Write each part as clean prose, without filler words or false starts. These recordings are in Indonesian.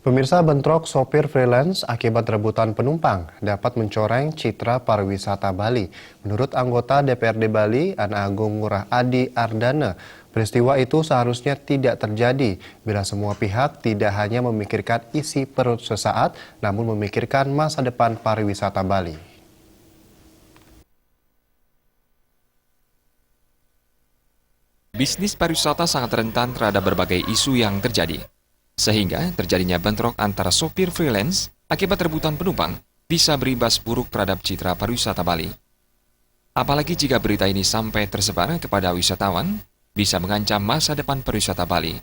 Pemirsa, bentrok sopir freelance akibat rebutan penumpang dapat mencoreng citra pariwisata Bali. Menurut anggota DPRD Bali, Ana Agung Ngurah Adi Ardana, peristiwa itu seharusnya tidak terjadi bila semua pihak tidak hanya memikirkan isi perut sesaat, namun memikirkan masa depan pariwisata Bali. Bisnis pariwisata sangat rentan terhadap berbagai isu yang terjadi. Sehingga terjadinya bentrok antara sopir freelance akibat rebutan penumpang bisa berimbas buruk terhadap citra pariwisata Bali. Apalagi jika berita ini sampai tersebar kepada wisatawan, bisa mengancam masa depan pariwisata Bali.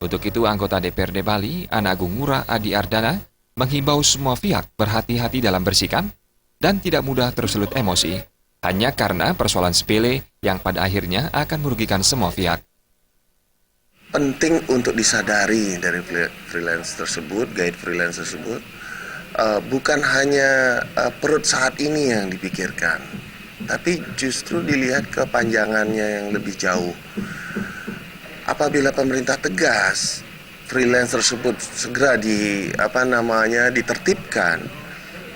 Untuk itu, anggota DPRD Bali, Ana Agung Ngurah Adi Ardana, menghimbau semua pihak berhati-hati dalam bersikap dan tidak mudah tersulut emosi, hanya karena persoalan sepele yang pada akhirnya akan merugikan semua pihak. Penting untuk disadari dari freelance tersebut, guide freelance tersebut, bukan hanya perut saat ini yang dipikirkan, tapi justru dilihat kepanjangannya yang lebih jauh. Apabila pemerintah tegas, freelance tersebut segera ditertibkan,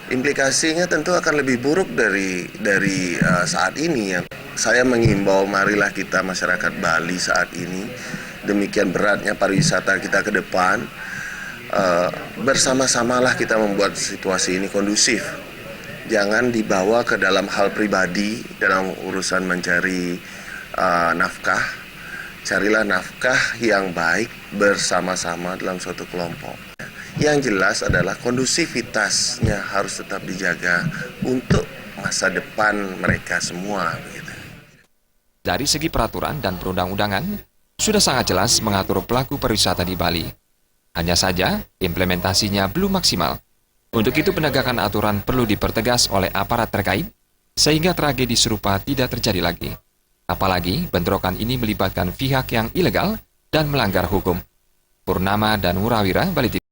implikasinya tentu akan lebih buruk dari saat ini. Saya mengimbau, marilah kita masyarakat Bali saat ini, demikian beratnya pariwisata kita ke depan, bersama-samalah kita membuat situasi ini kondusif. Jangan dibawa ke dalam hal pribadi, dalam urusan mencari nafkah. Carilah nafkah yang baik bersama-sama dalam suatu kelompok. Yang jelas adalah kondusivitasnya harus tetap dijaga untuk masa depan mereka semua. Dari segi peraturan dan perundang-undangan, sudah sangat jelas mengatur pelaku pariwisata di Bali. Hanya saja, implementasinya belum maksimal. Untuk itu, penegakan aturan perlu dipertegas oleh aparat terkait, sehingga tragedi serupa tidak terjadi lagi. Apalagi, bentrokan ini melibatkan pihak yang ilegal dan melanggar hukum. Purnama dan Murawira, Bali TV.